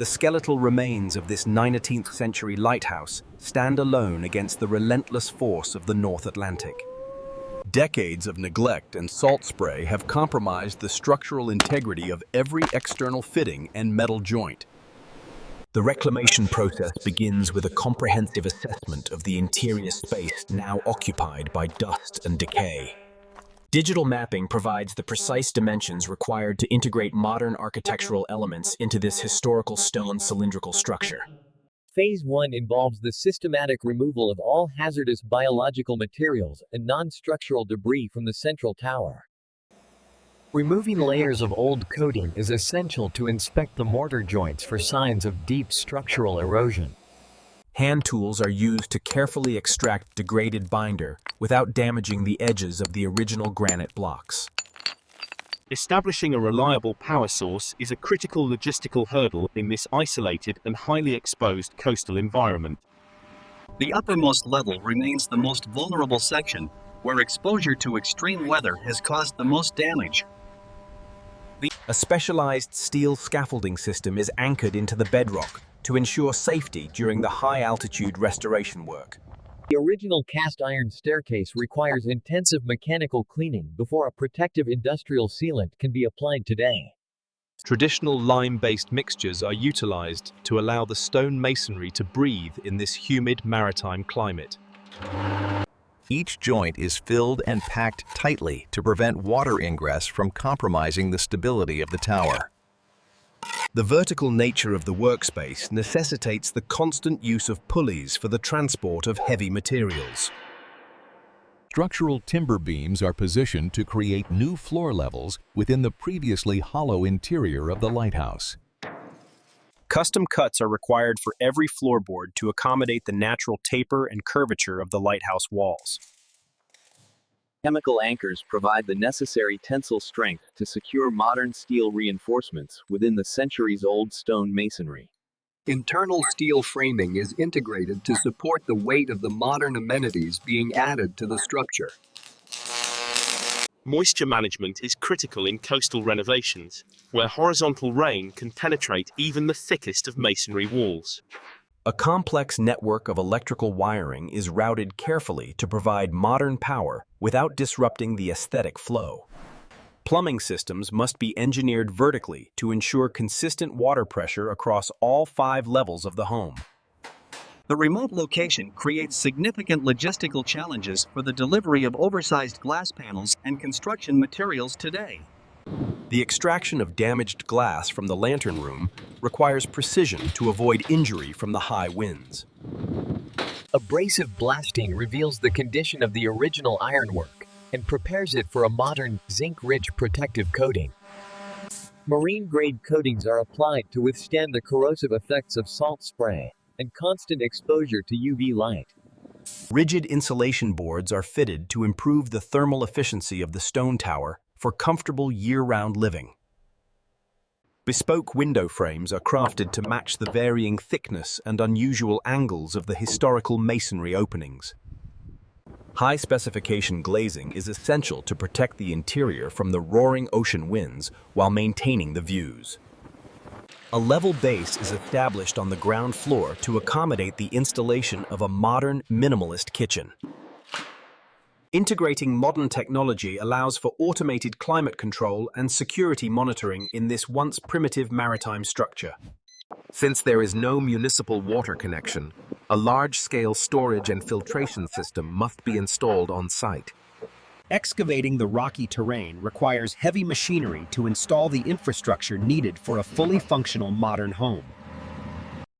The skeletal remains of this 19th century lighthouse stand alone against the relentless force of the North Atlantic. Decades of neglect and salt spray have compromised the structural integrity of every external fitting and metal joint. The reclamation process begins with a comprehensive assessment of the interior space now occupied by dust and decay. Digital mapping provides the precise dimensions required to integrate modern architectural elements into this historical stone cylindrical structure. Phase 1 involves the systematic removal of all hazardous biological materials and non-structural debris from the central tower. Removing layers of old coating is essential to inspect the mortar joints for signs of deep structural erosion. Hand tools are used to carefully extract degraded binder without damaging the edges of the original granite blocks. Establishing a reliable power source is a critical logistical hurdle in this isolated and highly exposed coastal environment. The uppermost level remains the most vulnerable section, where exposure to extreme weather has caused the most damage. A specialized steel scaffolding system is anchored into the bedrock to ensure safety during the high-altitude restoration work. The original cast iron staircase requires intensive mechanical cleaning before a protective industrial sealant can be applied today. Traditional lime-based mixtures are utilized to allow the stone masonry to breathe in this humid maritime climate. Each joint is filled and packed tightly to prevent water ingress from compromising the stability of the tower. The vertical nature of the workspace necessitates the constant use of pulleys for the transport of heavy materials. Structural timber beams are positioned to create new floor levels within the previously hollow interior of the lighthouse. Custom cuts are required for every floorboard to accommodate the natural taper and curvature of the lighthouse walls. Chemical anchors provide the necessary tensile strength to secure modern steel reinforcements within the centuries-old stone masonry. Internal steel framing is integrated to support the weight of the modern amenities being added to the structure. Moisture management is critical in coastal renovations, where horizontal rain can penetrate even the thickest of masonry walls. A complex network of electrical wiring is routed carefully to provide modern power without disrupting the aesthetic flow. Plumbing systems must be engineered vertically to ensure consistent water pressure across all 5 levels of the home. The remote location creates significant logistical challenges for the delivery of oversized glass panels and construction materials today. The extraction of damaged glass from the lantern room requires precision to avoid injury from the high winds. Abrasive blasting reveals the condition of the original ironwork and prepares it for a modern, zinc-rich protective coating. Marine-grade coatings are applied to withstand the corrosive effects of salt spray and constant exposure to UV light. Rigid insulation boards are fitted to improve the thermal efficiency of the stone tower for comfortable year-round living. Bespoke window frames are crafted to match the varying thickness and unusual angles of the historical masonry openings. High-specification glazing is essential to protect the interior from the roaring ocean winds while maintaining the views. A level base is established on the ground floor to accommodate the installation of a modern, minimalist kitchen. Integrating modern technology allows for automated climate control and security monitoring in this once primitive maritime structure. Since there is no municipal water connection, a large-scale storage and filtration system must be installed on site. Excavating the rocky terrain requires heavy machinery to install the infrastructure needed for a fully functional modern home.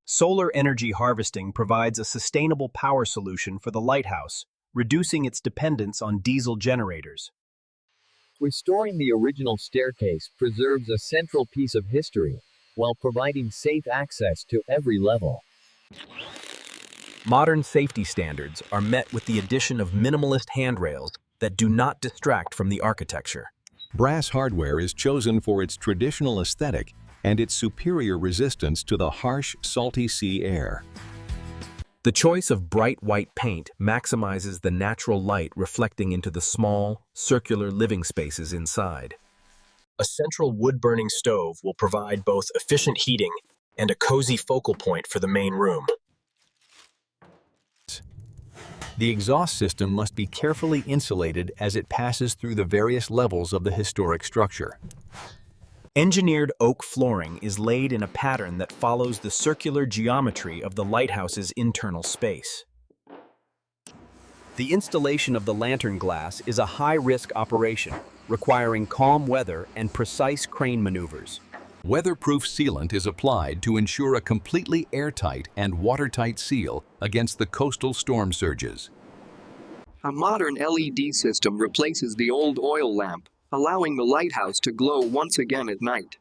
Solar energy harvesting provides a sustainable power solution for the lighthouse, reducing its dependence on diesel generators. Restoring the original staircase preserves a central piece of history, while providing safe access to every level. Modern safety standards are met with the addition of minimalist handrails that do not distract from the architecture. Brass hardware is chosen for its traditional aesthetic and its superior resistance to the harsh, salty sea air. The choice of bright white paint maximizes the natural light reflecting into the small, circular living spaces inside. A central wood-burning stove will provide both efficient heating and a cozy focal point for the main room. The exhaust system must be carefully insulated as it passes through the various levels of the historic structure. Engineered oak flooring is laid in a pattern that follows the circular geometry of the lighthouse's internal space. The installation of the lantern glass is a high-risk operation, requiring calm weather and precise crane maneuvers. Weatherproof sealant is applied to ensure a completely airtight and watertight seal against the coastal storm surges. A modern LED system replaces the old oil lamp, allowing the lighthouse to glow once again at night.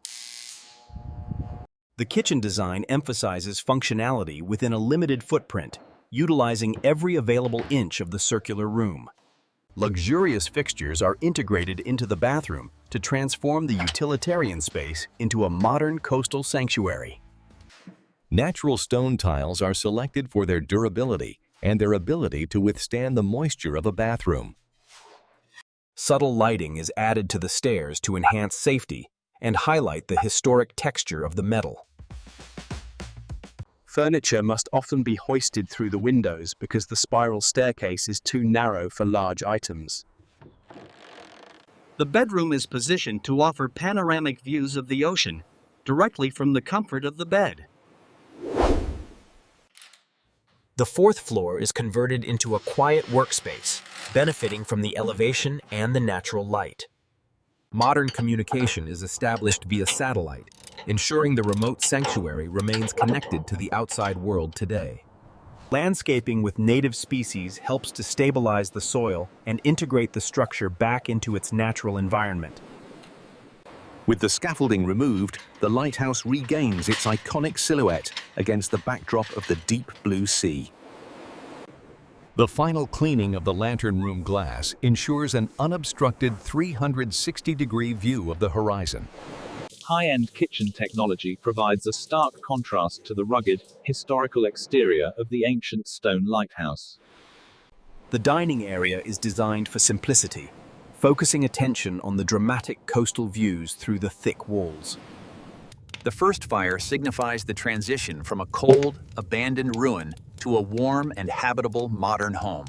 The kitchen design emphasizes functionality within a limited footprint, utilizing every available inch of the circular room. Luxurious fixtures are integrated into the bathroom to transform the utilitarian space into a modern coastal sanctuary. Natural stone tiles are selected for their durability and their ability to withstand the moisture of a bathroom. Subtle lighting is added to the stairs to enhance safety and highlight the historic texture of the metal. Furniture must often be hoisted through the windows because the spiral staircase is too narrow for large items. The bedroom is positioned to offer panoramic views of the ocean, directly from the comfort of the bed. The fourth floor is converted into a quiet workspace, benefiting from the elevation and the natural light. Modern communication is established via satellite, ensuring the remote sanctuary remains connected to the outside world today. Landscaping with native species helps to stabilize the soil and integrate the structure back into its natural environment. With the scaffolding removed, the lighthouse regains its iconic silhouette against the backdrop of the deep blue sea. The final cleaning of the lantern room glass ensures an unobstructed 360-degree view of the horizon. High-end kitchen technology provides a stark contrast to the rugged, historical exterior of the ancient stone lighthouse. The dining area is designed for simplicity, focusing attention on the dramatic coastal views through the thick walls. The first fire signifies the transition from a cold, abandoned ruin to a warm and habitable modern home.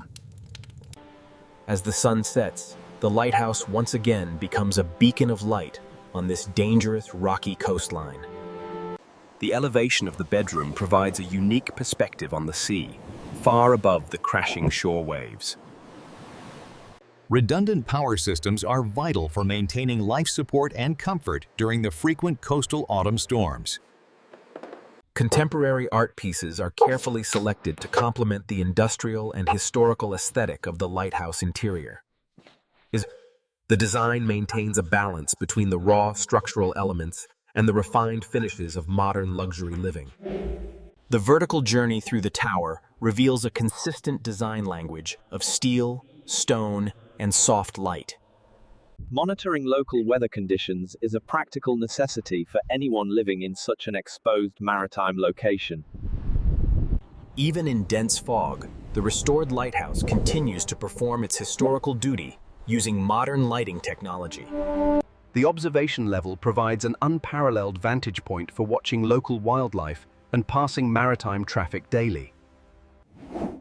As the sun sets, the lighthouse once again becomes a beacon of light on this dangerous, rocky coastline. The elevation of the bedroom provides a unique perspective on the sea, far above the crashing shore waves. Redundant power systems are vital for maintaining life support and comfort during the frequent coastal autumn storms. Contemporary art pieces are carefully selected to complement the industrial and historical aesthetic of the lighthouse interior. The design maintains a balance between the raw structural elements and the refined finishes of modern luxury living. The vertical journey through the tower reveals a consistent design language of steel, stone, and soft light. Monitoring local weather conditions is a practical necessity for anyone living in such an exposed maritime location. Even in dense fog, the restored lighthouse continues to perform its historical duty using modern lighting technology. The observation level provides an unparalleled vantage point for watching local wildlife and passing maritime traffic daily.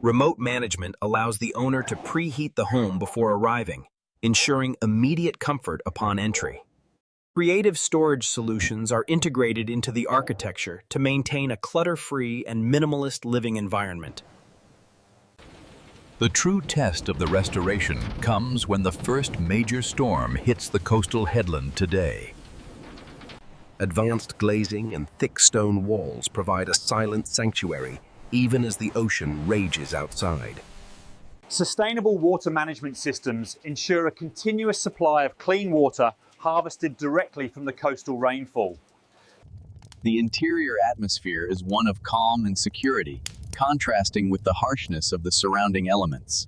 Remote management allows the owner to preheat the home before arriving, ensuring immediate comfort upon entry. Creative storage solutions are integrated into the architecture to maintain a clutter-free and minimalist living environment. The true test of the restoration comes when the first major storm hits the coastal headland today. Advanced glazing and thick stone walls provide a silent sanctuary, even as the ocean rages outside. Sustainable water management systems ensure a continuous supply of clean water harvested directly from the coastal rainfall. The interior atmosphere is one of calm and security, contrasting with the harshness of the surrounding elements.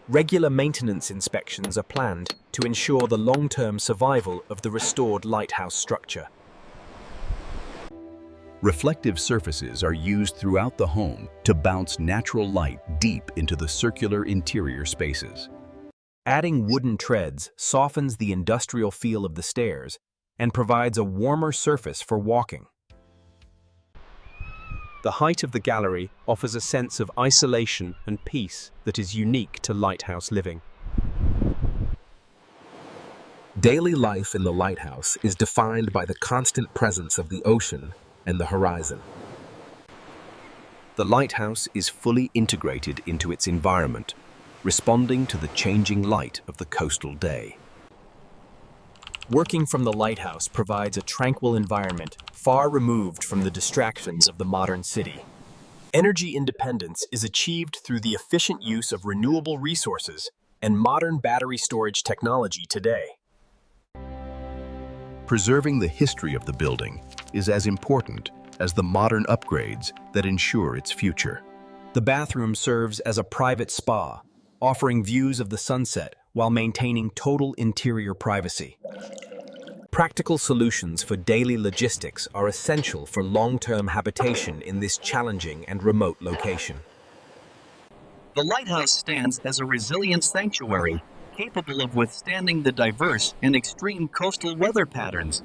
Regular maintenance inspections are planned to ensure the long-term survival of the restored lighthouse structure. Reflective surfaces are used throughout the home to bounce natural light deep into the circular interior spaces. Adding wooden treads softens the industrial feel of the stairs and provides a warmer surface for walking. The height of the gallery offers a sense of isolation and peace that is unique to lighthouse living. Daily life in the lighthouse is defined by the constant presence of the ocean and the horizon. The lighthouse is fully integrated into its environment, responding to the changing light of the coastal day. Working from the lighthouse provides a tranquil environment far removed from the distractions of the modern city. Energy independence is achieved through the efficient use of renewable resources and modern battery storage technology today. Preserving the history of the building is as important as the modern upgrades that ensure its future. The bathroom serves as a private spa, offering views of the sunset while maintaining total interior privacy. Practical solutions for daily logistics are essential for long-term habitation in this challenging and remote location. The lighthouse stands as a resilient sanctuary, capable of withstanding the diverse and extreme coastal weather patterns,